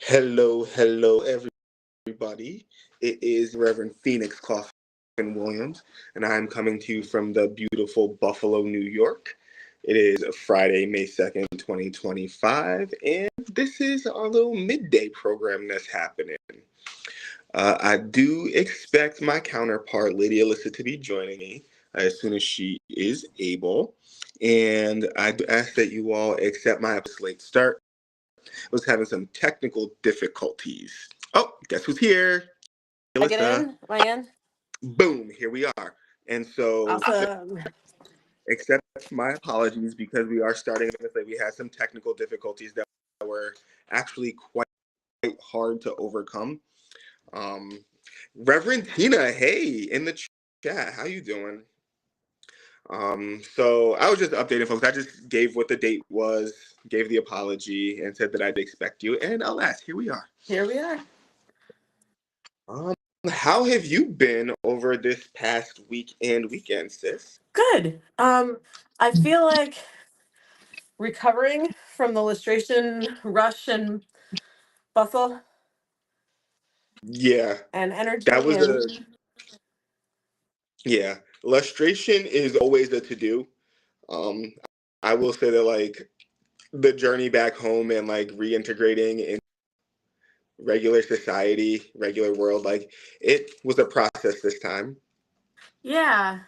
Hello, everybody. It is Reverend Phoenix Coffin Williams, and I'm coming to you from the beautiful Buffalo, New York. It is Friday, May 2nd, 2025, and this is our little midday program that's happening. I do expect my counterpart, Lady Alyssa, to be joining me as soon as she is able. And I do ask that you all accept my late start. Was having some technical difficulties. Oh, guess who's here? I get Alyssa. in? Am I in? Boom, here we are. And so, Awesome. accept my apologies because we are starting with like we had some technical difficulties that were actually quite hard to overcome. Um, Reverend Tina, hey, in the chat, how you doing? So I was just updating folks. I just gave what the date was, gave the apology, and said that I'd expect you. And alas, here we are. Here we are. Um, how have you been over this past week and weekend, sis? Good. I feel like recovering from the illustration rush and bustle Yeah, and that energy was and yeah. Illustration is always a to do. Um, I will say that like the journey back home and like reintegrating in regular society, regular world, like it was a process this time. yeah,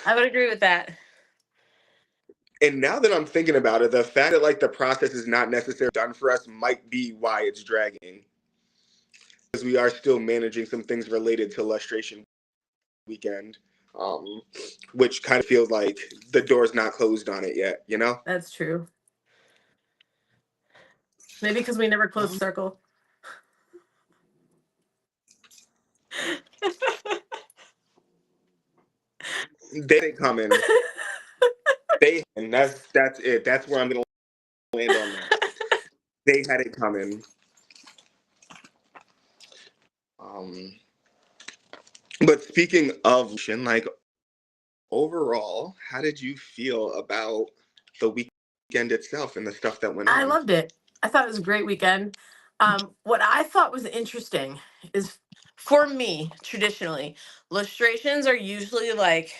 I would agree with that. And now that I'm thinking about it, the fact that like the process is not necessarily done for us might be why it's dragging. Because we are still managing some things related to illustration weekend, um, which kind of feels like the door's not closed on it yet, you know? That's true. Maybe because we never closed Um, circle. they coming. And that's it. That's where I'm gonna land on that. They had it coming. Um, but speaking of like overall, how did you feel about the weekend itself and the stuff that went I on? loved it. I thought it was a great weekend. What I thought was interesting is for me, traditionally, illustrations are usually like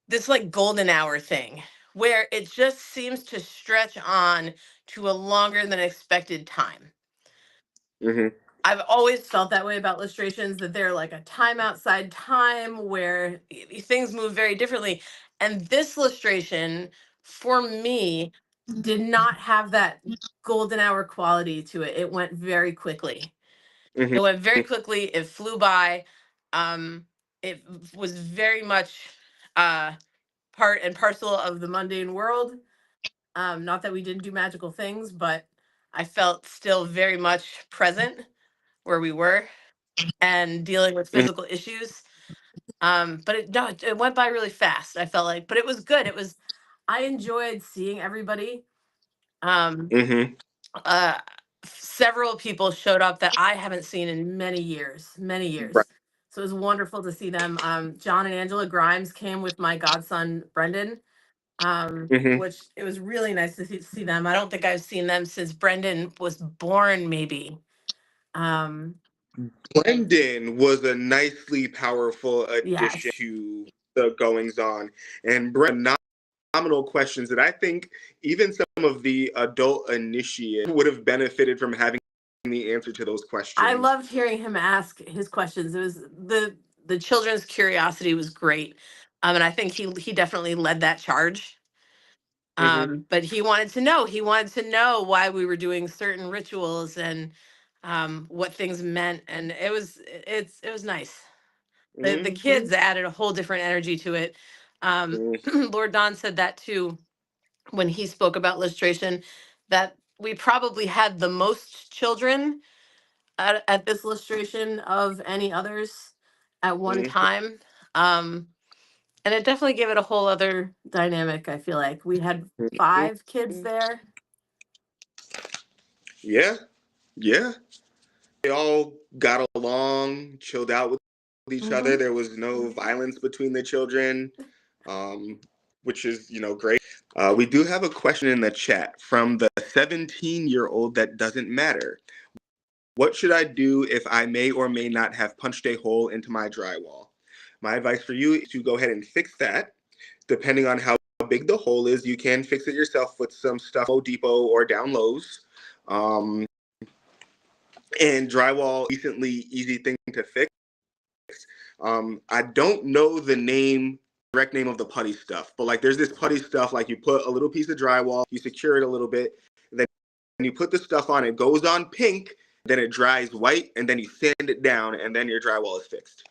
this like golden hour thing where it just seems to stretch on to a longer than expected time. Hmm. I've always felt that way about illustrations, that they're like a time outside time where things move very differently. And this illustration, for me, did not have that golden hour quality to it. It went very quickly. Hmm. It went very quickly. It flew by. Um, it was very much part and parcel of the mundane world. Not that we didn't do magical things, but I felt still very much present where we were and dealing with Hmm. physical issues. But it went by really fast. I felt like, but it was good. I enjoyed seeing everybody. Um, Hmm. uh, Several people showed up that I haven't seen in many Right. years. So it was wonderful to see them. John and Angela Grimes came with my godson Brendan, Hmm. which it was really nice to see them. I don't think I've seen them since Brendan was born, maybe. Um, Brendan was a nicely powerful addition yes, to the goings on, and Brendan phenomenal questions that I think even some of the adult initiates would have benefited from having the answer to those I questions. loved hearing him ask his questions. It was the children's curiosity was great, and I think he definitely led that charge. Hmm. But he wanted to know. He wanted to know why we were doing certain rituals and what things meant, and it was nice. The Hmm. kids added a whole different energy to it. Lord Don said that too when he spoke about illustration, that we probably had the most children at this illustration of any others at one Hmm. time. Um, and it definitely gave it a whole other dynamic. I feel like we had Hmm. 5 kids there. Yeah, yeah. They all got along, chilled out with each other. Hmm. There was no violence between the children. Um, which is, great. We do have a question in the chat from the 17-year-old that doesn't matter. What should I do if I may or may not have punched a hole into my drywall? My advice for you is to go ahead and fix that. Depending on how big the hole is, you can fix it yourself with some stuff Home Depot or down Lowe's. And drywall, decently easy thing to fix. I don't know the direct name of the putty stuff, but like there's this putty stuff, like you put a little piece of drywall, you secure it a little bit, then you put the stuff on, it goes on pink, then it dries white, and then you sand it down, and then your drywall is fixed.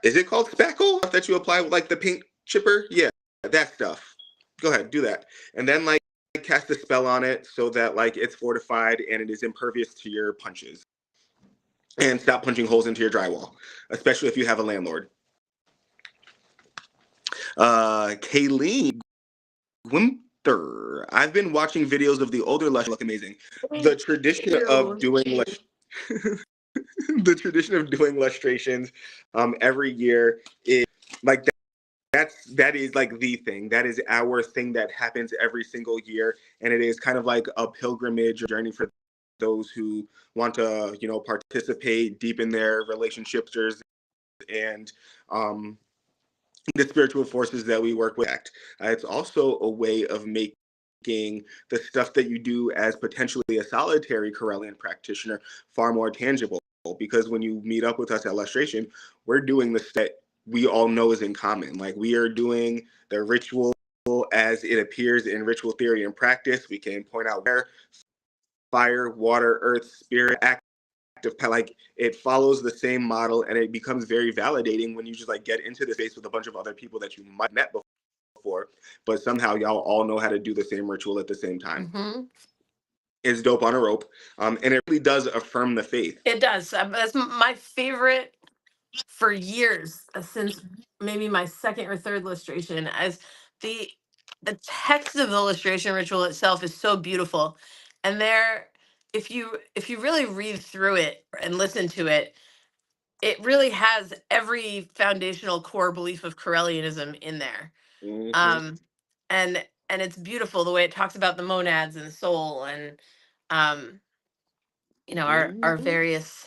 Is it called spackle that you apply with like the paint chipper? Yeah, that stuff. Go ahead, do that. And then like cast a spell on it so that like it's fortified and it is impervious to your punches. And stop punching holes into your drywall, especially if you have a landlord. Kayleen Gwimther. I've been watching videos of the older Lush look amazing. The tradition of doing the tradition of doing illustrations every year is like that is like the thing. That is our thing that happens every single year, and it is kind of like a pilgrimage or journey for those who want to, participate deep in their relationships and the spiritual forces that we work with. It's also a way of making the stuff that you do as potentially a solitary Corellian practitioner far more tangible, because when you meet up with us at Lustration, we're doing the stuff we all know is in common. Like we are doing the ritual as it appears in ritual theory and practice. We can point out where fire, water, earth, spirit, active, like it follows the same model, and it becomes very validating when you just like get into the space with a bunch of other people that you might have met before, but somehow y'all all know how to do the same ritual at the same time. Mm-hmm. It's dope on a rope, and it really does affirm the faith. It does. That's my favorite for years, since maybe my second or third illustration, as the text of the illustration ritual itself is so beautiful. And there, if you really read through it and listen to it, it really has every foundational core belief of Corellianism in there. Mm-hmm. um and it's beautiful the way it talks about the monads and the soul, and um our various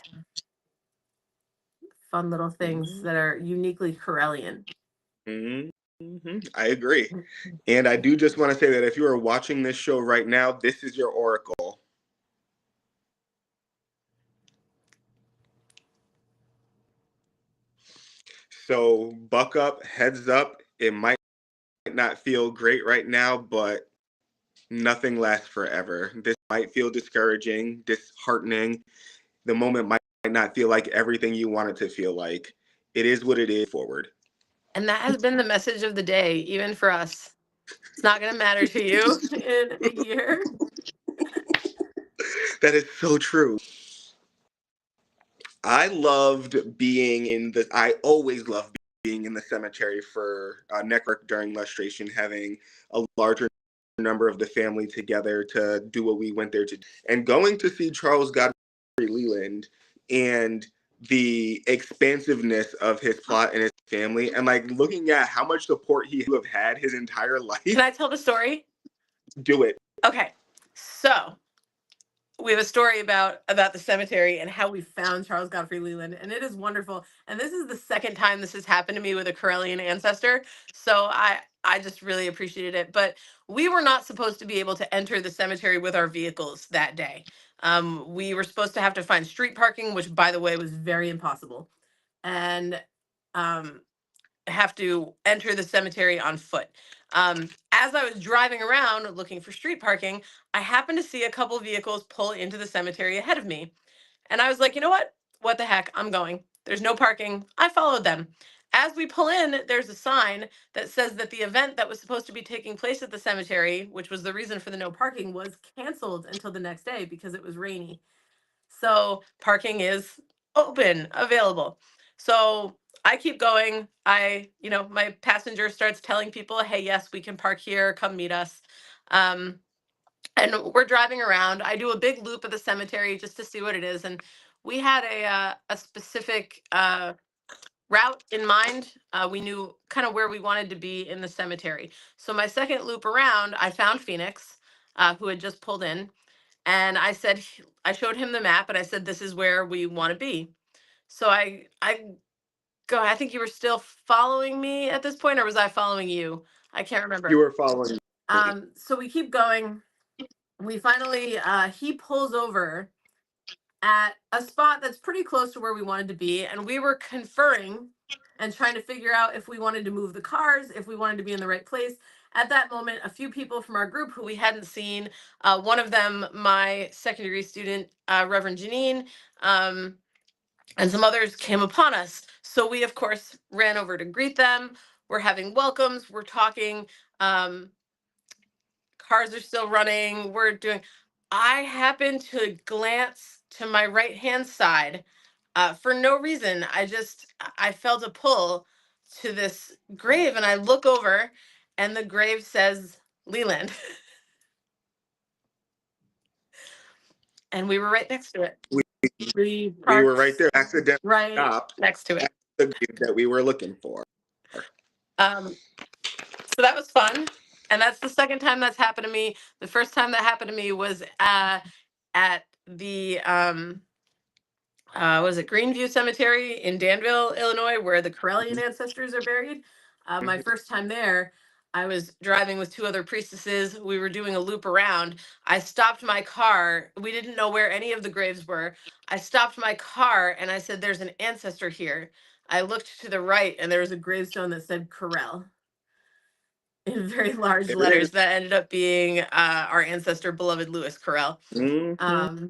fun little things that are uniquely Corellian. Mm-hmm. I agree. And I do just want to say that if you are watching this show right now, this is your oracle. So buck up, heads up. It might not feel great right now, but nothing lasts forever. This might feel discouraging, disheartening. The moment might not feel like everything you want it to feel like. It is what it is forward. And that has been the message of the day, even for us. It's not going to matter to you in a year. That is so true. I always loved being in the cemetery for network during lustration, having a larger number of the family together to do what we went there to do. And going to see Charles Godfrey Leland and the expansiveness of his plot and his family, and like looking at how much support he would have had his entire life. Can I tell the story? Do it. Okay. So we have a story about the cemetery and how we found Charles Godfrey Leland, and it is wonderful. And this is the second time this has happened to me with a Corellian ancestor, so I just really appreciated it. But we were not supposed to be able to enter the cemetery with our vehicles that day. We were supposed to have to find street parking, which, by the way, was very impossible, and have to enter the cemetery on foot. As I was driving around looking for street parking, I happened to see a couple vehicles pull into the cemetery ahead of me. And I was like, you know what? What the heck? I'm going. There's no parking. I followed them. As we pull in, there's a sign that says that the event that was supposed to be taking place at the cemetery, which was the reason for the no parking, was canceled until the next day because it was rainy. So parking is open, available. So I keep going. My passenger starts telling people, hey, yes, we can park here. Come meet us. And we're driving around. I do a big loop of the cemetery just to see what it is. And we had a specific route in mind. We knew kind of where we wanted to be in the cemetery. So my second loop around, I found Phoenix, who had just pulled in, and I showed him the map, and I said, "This is where we want to be." So I go. I think you were still following me at this point, or was I following you? I can't remember. You were following me. So we keep going. We finally, he pulls over at a spot that's pretty close to where we wanted to be, and we were conferring and trying to figure out if we wanted to move the cars, if we wanted to be in the right place. At that moment, a few people from our group who we hadn't seen, one of them, my second degree student, Reverend Janine, and some others came upon us. So we, of course, ran over to greet them. We're having welcomes, we're talking. Cars are still running. We're doing. I happen to glance to my right hand side for no reason. I felt a pull to this grave, and I look over, and the grave says Leland, and we were right next to it. We, We we were right parked there, accidentally right stopped next to it. at the grave that we were looking for. So that was fun, and that's the second time that's happened to me. The first time that happened to me was at the was it Greenview Cemetery in Danville, Illinois, where the Corellian ancestors are buried. My first time there, I was driving with two other priestesses. We were doing a loop around. I stopped my car. We didn't know where any of the graves were. I stopped my car and I said, "There's an ancestor here." I looked to the right and there was a gravestone that said Corell in very large There it letters. is. That ended up being our ancestor, beloved Lewis Corell. Mm-hmm.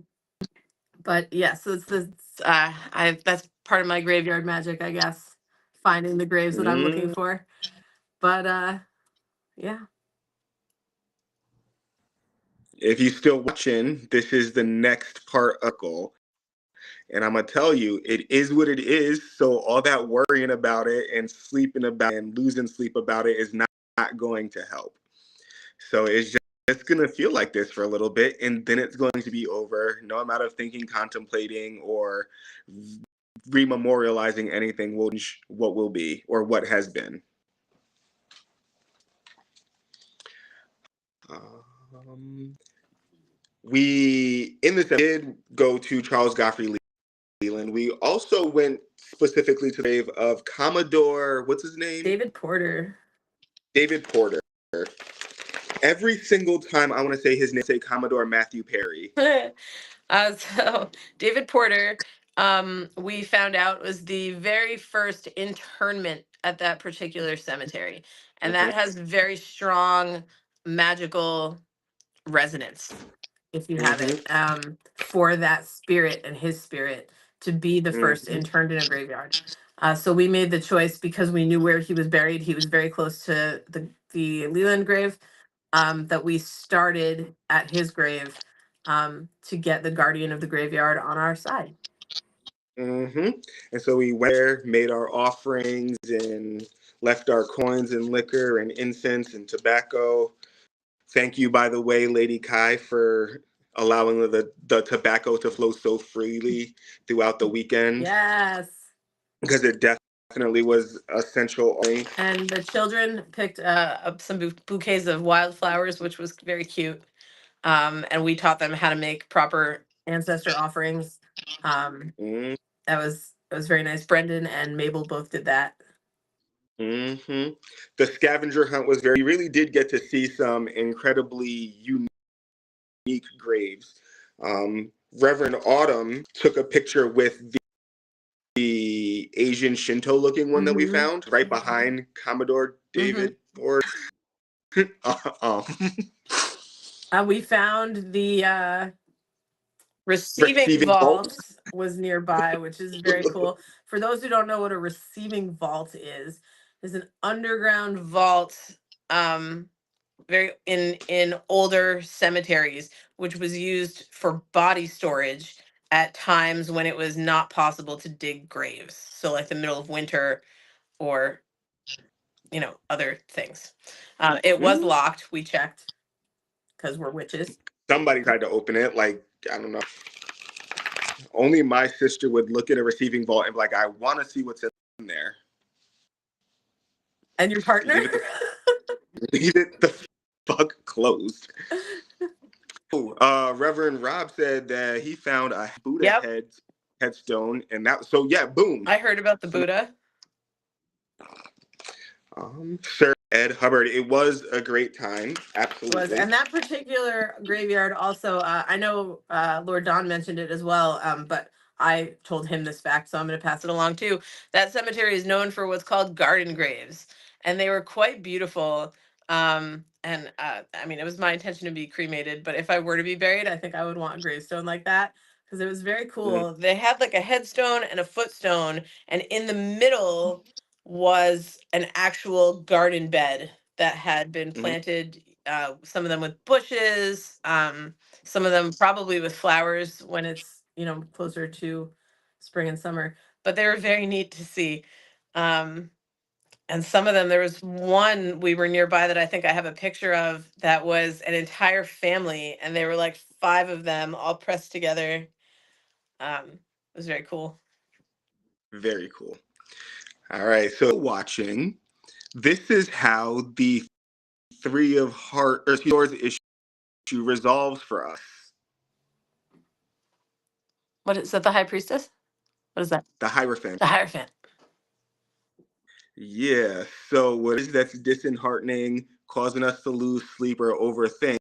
But yeah, so that's part of my graveyard magic, I guess, finding the graves that I'm looking for. But yeah. If you're still watching, this is the next part of goal. And I'm gonna tell you, it is what it is. So all that worrying about it and sleeping about it and losing sleep about it is not going to help. So it's gonna feel like this for a little bit, and then it's going to be over. No amount of thinking, contemplating, or rememorializing anything will change what will be or what has been. We in this did go to Charles Godfrey Leland. We also went specifically to the grave of Commodore. What's his name? David Porter. David Porter. Every single time I want to say his name, say Commodore Matthew Perry. So David Porter, we found out, was the very first internment at that particular cemetery, and that has very strong magical resonance, if you have it, for that spirit and his spirit to be the first interned in a graveyard. So we made the choice because we knew where he was buried. He was very close to the Leland grave, that we started at his grave, to get the guardian of the graveyard on our side. And so we went there, made our offerings, and left our coins and liquor and incense and tobacco. Thank you, by the way, Lady Kai, for allowing the tobacco to flow so freely throughout the weekend. Yes. Because it definitely was essential. And the children picked up some bouquets of wildflowers, which was very cute. And we taught them how to make proper ancestor offerings. That was very nice. Brendan and Mabel both did that. The scavenger hunt was we really did get to see some incredibly unique graves. Reverend Autumn took a picture with the Asian Shinto looking one that we found right behind Commodore David Porter. We found the receiving vault was nearby, which is very cool. For those who don't know what a receiving vault is an underground vault, very in older cemeteries, which was used for body storage at times when it was not possible to dig graves. So like the middle of winter, or other things. It was locked. We checked because we're witches. Somebody tried to open it. Like, I don't know. Only my sister would look at a receiving vault and be like, I want to see what's in there. And your partner? Leave it the fuck closed. Reverend Rob said that he found a Buddha Yep. headstone, and that. So yeah, boom. I heard about the Buddha. Sir Ed Hubbard. It was a great time. Absolutely. And that particular graveyard also, I know Lord Don mentioned it as well, but I told him this fact, so I'm going to pass it along too. That cemetery is known for what's called garden graves, and they were quite beautiful. I mean, it was my intention to be cremated, but if I were to be buried, I think I would want a gravestone like that because it was very cool. They had like a headstone and a footstone, and in the middle was an actual garden bed that had been planted, some of them with bushes, some of them probably with flowers when it's, closer to spring and summer. But they were very neat to see. And some of them, there was one we were nearby that I think I have a picture of that was an entire family, and they were like 5 of them all pressed together. It was very cool. Very cool. All right, so watching. This is how the Three of Swords issue resolves for us. What is that? The High Priestess? What is that? The Hierophant. The Hierophant. Yeah. So what is that's disheartening, causing us to lose sleep or overthink?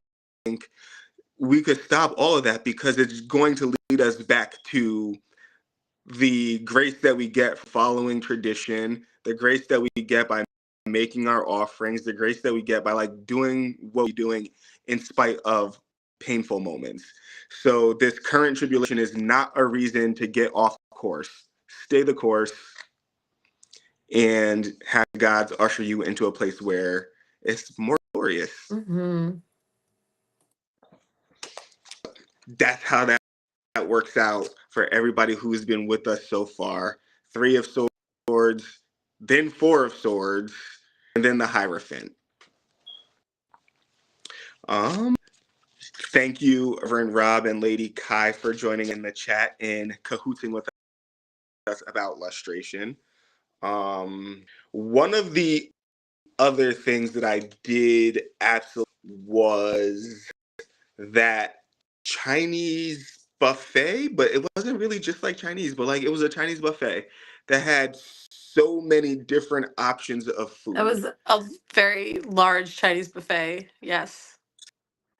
We could stop all of that because it's going to lead us back to the grace that we get following tradition, the grace that we get by making our offerings, the grace that we get by like doing what we're doing in spite of painful moments. So this current tribulation is not a reason to get off course. Stay the course and have God usher you into a place where it's more glorious. Mm-hmm. That's how that works out for everybody who's been with us so far. 3 of Swords, then 4 of Swords, and then the Hierophant. Thank you, Reverend Rob and Lady Kai, for joining in the chat and cahooting with us about lustration. One of the other things that I did absolutely was that Chinese buffet, but it wasn't really just like Chinese, but like it was a Chinese buffet that had so many different options of food. That was a very large Chinese buffet. Yes.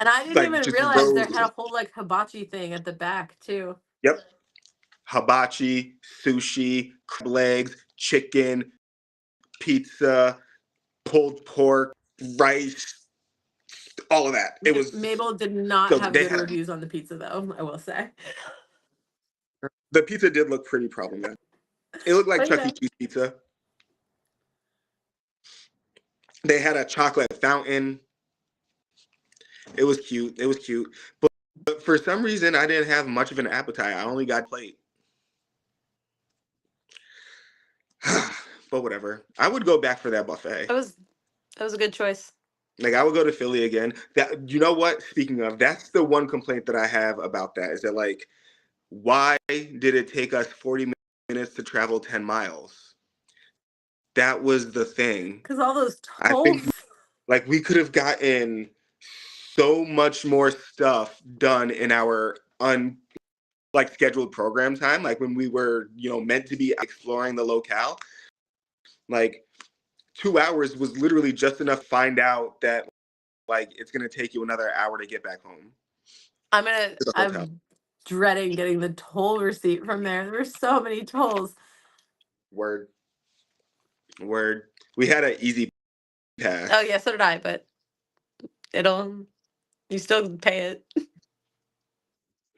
And I didn't even realize there had a whole like hibachi thing at the back too. Yep. Hibachi, sushi, crab legs, chicken, pizza, pulled pork, rice, all of that. It was Mabel did not so have good reviews on the pizza though, I will say. The pizza did look pretty problematic. It looked like Chuck E. Cheese pizza. They had a chocolate fountain. It was cute. But for some reason, I didn't have much of an appetite. I only got a plate. But whatever. I would go back for that buffet. That was a good choice. Like I would go to Philly again. That, you know what? Speaking of, that's the one complaint that I have about that is that like, why did it take us 40 minutes to travel 10 miles? That was the thing. Because all those tolls. I think like we could have gotten so much more stuff done in our scheduled program time, like when we were, meant to be exploring the locale. Like 2 hours was literally just enough to find out that like it's gonna take you another hour to get back home. I'm dreading getting the toll receipt from there. There were so many tolls. Word. We had an easy pass. Oh yeah, so did I, but you still pay it.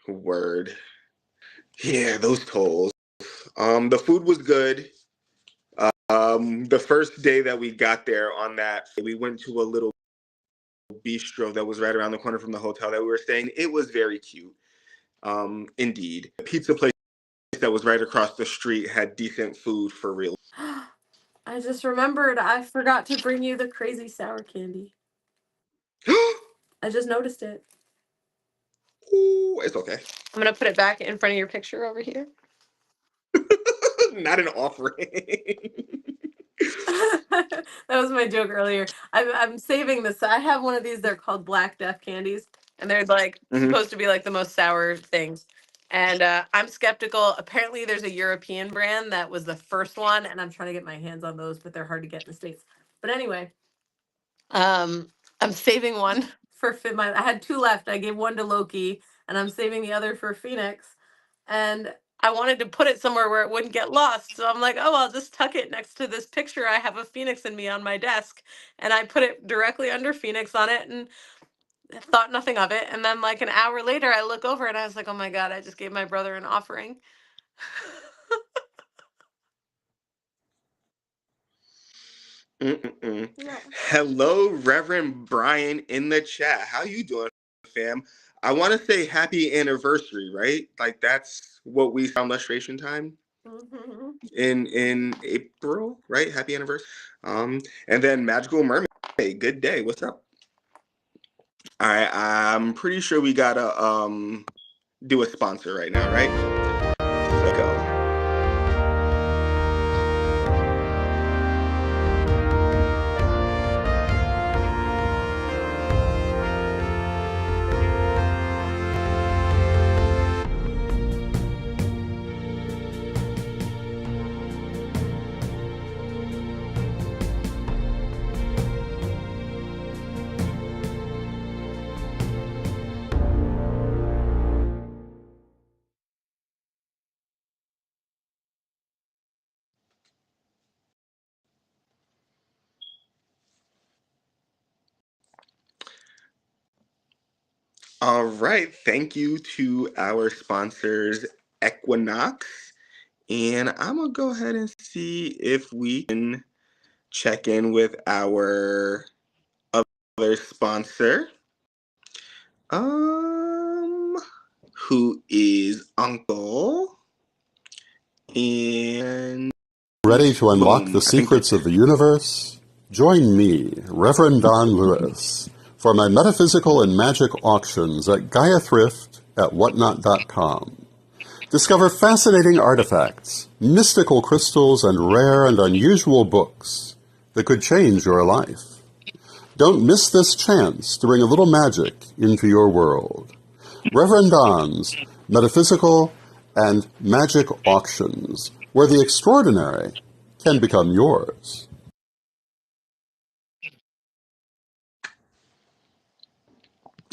Word. Yeah, those tolls. The food was good. The first day that we got there on that, we went to a little bistro that was right around the corner from the hotel that we were staying. It was very cute. Indeed. The pizza place that was right across the street had decent food for real. I just remembered I forgot to bring you the crazy sour candy. I just noticed it. Ooh, it's okay. I'm going to put it back in front of your picture over here. Not an offering. That was my joke earlier. I'm saving this. I have one of these. They're called Black Death candies, and they're like supposed to be like the most sour things. And I'm skeptical. Apparently, there's a European brand that was the first one, and I'm trying to get my hands on those, but they're hard to get in the States. But anyway, I'm saving one for I had two left. I gave one to Loki, and I'm saving the other for Phoenix. And I wanted to put it somewhere where it wouldn't get lost. So I'm like, oh, I'll just tuck it next to this picture. I have a Phoenix and me on my desk. And I put it directly under Phoenix on it and thought nothing of it. And then like an hour later, I look over and I was like, oh my God, I just gave my brother an offering. Yeah. Hello, Reverend Brian in the chat. How you doing, fam? I want to say happy anniversary, right? Like that's what we found illustration time in April, right? Happy anniversary. And then Magical Mermaid. Good day. What's up? All right, I'm pretty sure we gotta do a sponsor right now, right? So go. All right, thank you to our sponsors, Equinox. And I'm gonna go ahead and see if we can check in with our other sponsor, who is Uncle. And ready to unlock boom, the secrets of the universe? Join me, Reverend Don Lewis, for my metaphysical and magic auctions at Gaia Thrift at whatnot.com. Discover fascinating artifacts, mystical crystals, and rare and unusual books that could change your life. Don't miss this chance to bring a little magic into your world. Reverend Don's Metaphysical and Magic Auctions, where the extraordinary can become yours.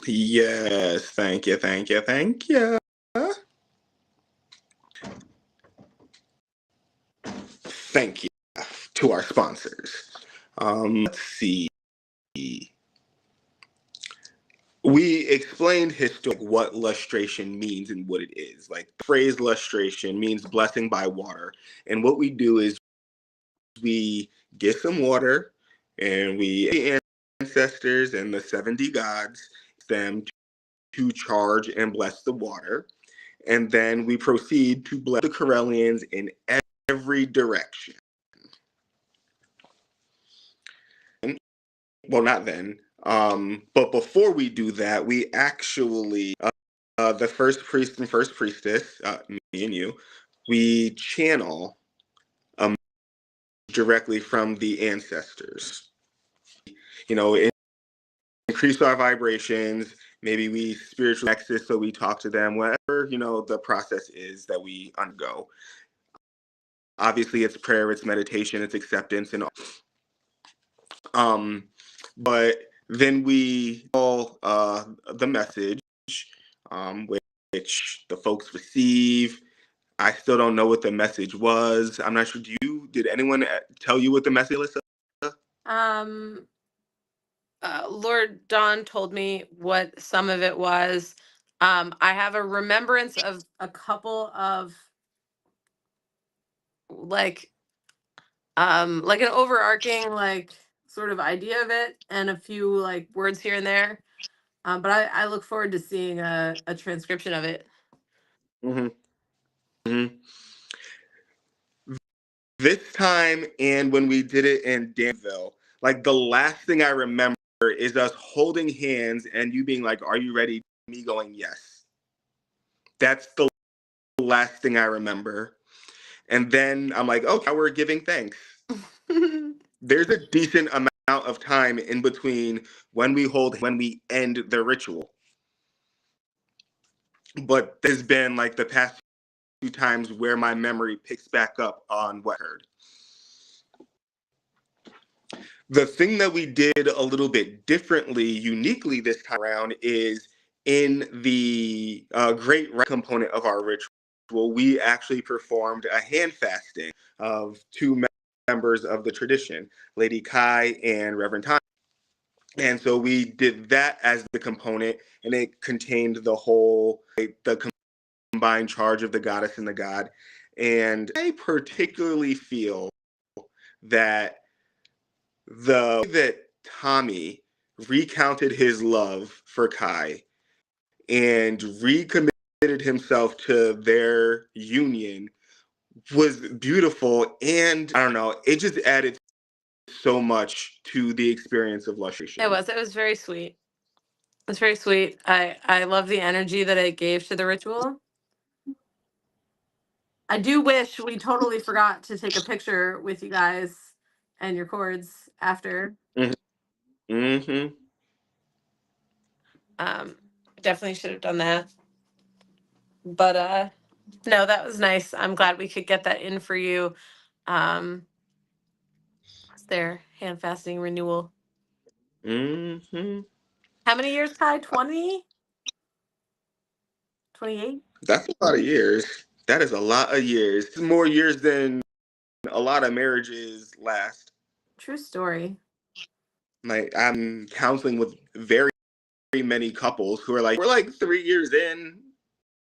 yes, thank you, thank you, thank you. Thank you to our sponsors. Let's see. We explained history, like what lustration means and what it is. Like the phrase lustration means blessing by water. And what we do is we get some water and we the ancestors and the 70 gods them to charge and bless the water. And then we proceed to bless the Corellians in every direction. Well, not then. But before we do that, we actually, the first priest and first priestess, me and you, we channel directly from the ancestors. You know, increase our vibrations. Maybe we spiritual access, so we talk to them. Whatever the process is that we undergo. Obviously, it's prayer, it's meditation, it's acceptance, and but then we call the message, which the folks receive. I still don't know what the message was. I'm not sure. Did anyone tell you what the message was? Lord Don told me what some of it was. I have a remembrance of a couple of like an overarching like sort of idea of it and a few like words here and there. But I look forward to seeing a transcription of it. Mm-hmm. Mm-hmm. This time and when we did it in Danville, like the last thing I remember is us holding hands and you being like, "Are you ready?" Me going, "Yes." That's the last thing I remember. And then I'm like, okay, we're giving thanks. There's a decent amount of time in between when we end the ritual. But there's been like the past few times where my memory picks back up on what I heard. The thing that we did a little bit differently, uniquely this time around, is in the great component of our ritual, we actually performed a hand fasting of two members of the tradition, Lady Kai and Reverend Tom. And so we did that as the component, and it contained the whole, the combined charge of the goddess and the god. And I particularly feel that the way that Tommy recounted his love for Kai and recommitted himself to their union was beautiful. And I don't know, it just added so much to the experience of lustration. It was very sweet. It's very sweet. I love the energy that it gave to the ritual. I do wish we totally forgot to take a picture with you guys and your cords after. Mm-hmm. Definitely should have done that. But no, that was nice. I'm glad we could get that in for you. It's their hand fasting renewal. Mm-hmm. How many years, Kai? 20? 28? That's a lot of years. That is a lot of years. It's more years than a lot of marriages last. True story. Like, I'm counseling with very many couples who are like, we're like 3 years in.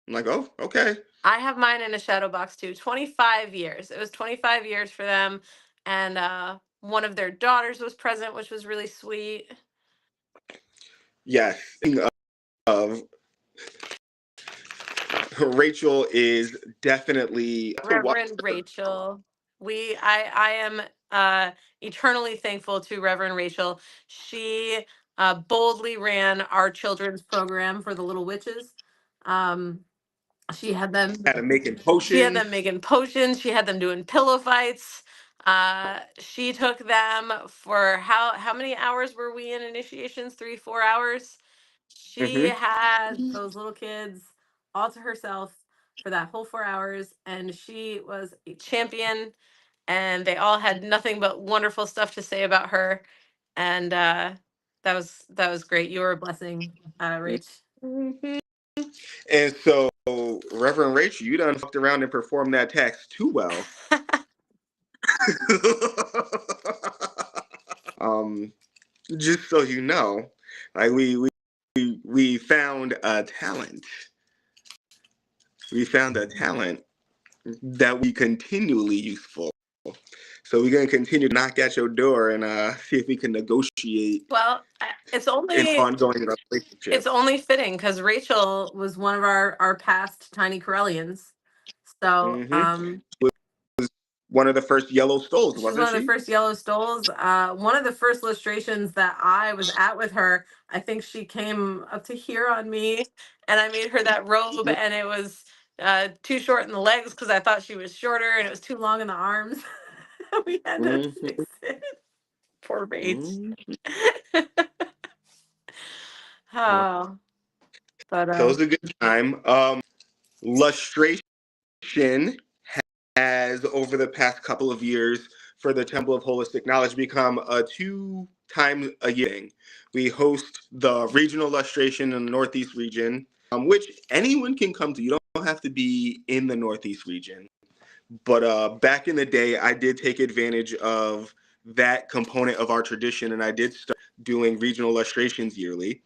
I'm like, oh, okay. I have mine in a shadow box too. 25 years. It was 25 years for them. And one of their daughters was present, which was really sweet. Yes. Of Rachel is definitely Reverend Rachel. I am eternally thankful to Reverend Rachel. She boldly ran our children's program for the little witches. She had them making potions. She had them making potions. She had them doing pillow fights. She took them for how many hours were we in initiations? 3-4 hours. She had those little kids all to herself for that whole 4 hours, and she was a champion. And they all had nothing but wonderful stuff to say about her, and that was great. You were a blessing, Rach. Mm-hmm. And so, Reverend Rachel, you done fucked around and performed that task too well. Just so you know, like we found a talent. We found a talent that we continually useful. So we're gonna continue to knock at your door and see if we can negotiate. Well, it's only an ongoing relationship. It's only fitting because Rachel was one of our past Tiny Corellians. So one of the first yellow stoles, she was one of the first yellow stoles. One of the first illustrations that I was at with her, I think she came up to here on me, and I made her that robe, and it was too short in the legs because I thought she was shorter, and it was too long in the arms. We had to fix it. Poor Rach. Oh, but so it was a good time. Lustration has, over the past couple of years, for the Temple of Holistic Knowledge, become a 2 times a year thing. We host the regional lustration in the Northeast region, which anyone can come to. You don't have to be in the Northeast region. But back in the day, I did take advantage of that component of our tradition, and I did start doing regional lustrations yearly.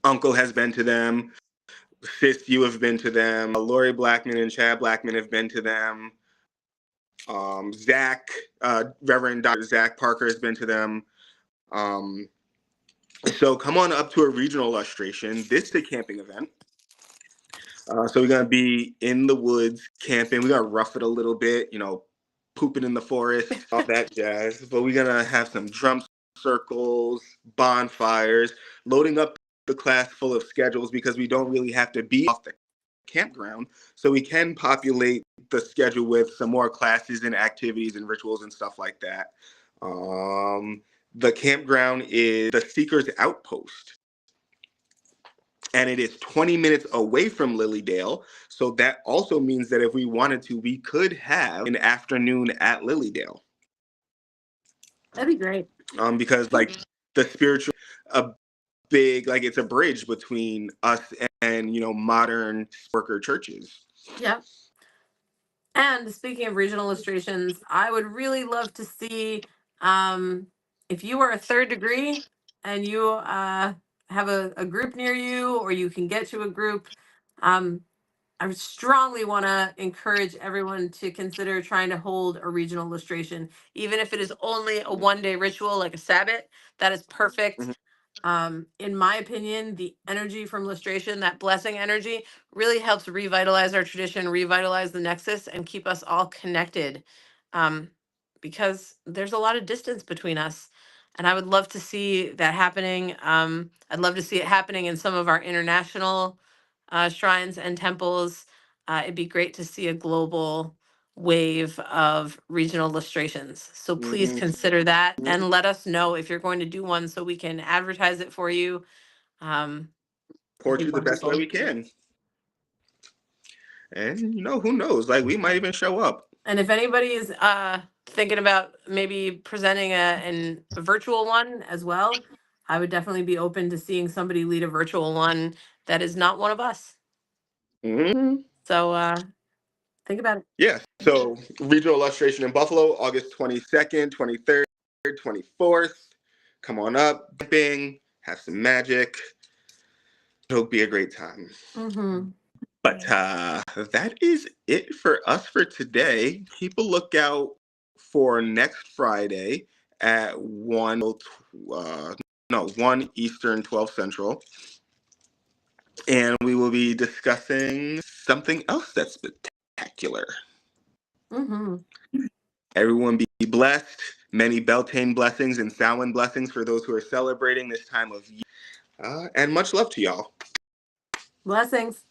Uncle has been to them. Sis, you have been to them. Lori Blackman and Chad Blackman have been to them. Zach, Reverend Dr. Zach Parker has been to them. So come on up to a regional lustration. This is a camping event. So we're going to be in the woods camping. We're going to rough it a little bit, pooping in the forest, all that jazz. But we're going to have some drum circles, bonfires, loading up the class full of schedules because we don't really have to be off the campground, so we can populate the schedule with some more classes and activities and rituals and stuff like that. The campground is the Seeker's Outpost, and it is 20 minutes away from Lilydale. So that also means that if we wanted to, we could have an afternoon at Lilydale. That'd be great. Because like the spiritual, a big, like it's a bridge between us and, modern worker churches. Yep. And speaking of regional illustrations, I would really love to see, if you are a third degree and you have a group near you, or you can get to a group. I would strongly want to encourage everyone to consider trying to hold a regional illustration, even if it is only a 1-day ritual like a Sabbath. That is perfect. Mhm. In my opinion, the energy from illustration, that blessing energy, really helps revitalize our tradition, revitalize the nexus, and keep us all connected. Because there's a lot of distance between us. And I would love to see that happening. I'd love to see it happening in some of our international shrines and temples. It'd be great to see a global wave of regional illustrations. So please Mhm. consider that and let us know if you're going to do one so we can advertise it for you. It'd Support be you the best way wonderful. we can. And, who knows? Like, we might even show up. And if anybody is thinking about maybe presenting a virtual one as well, I would definitely be open to seeing somebody lead a virtual one that is not one of us. Mhm. So think about it. Yeah. So, regional illustration in Buffalo, August 22nd, 23rd, 24th. Come on up, camping, have some magic. It'll be a great time. Mm-hmm. But that is it for us for today. Keep a lookout for next Friday at 1 Eastern, 12 Central. And we will be discussing something else that's spectacular. Mm-hmm. Everyone be blessed. Many Beltane blessings and Samhain blessings for those who are celebrating this time of year. And much love to y'all. Blessings.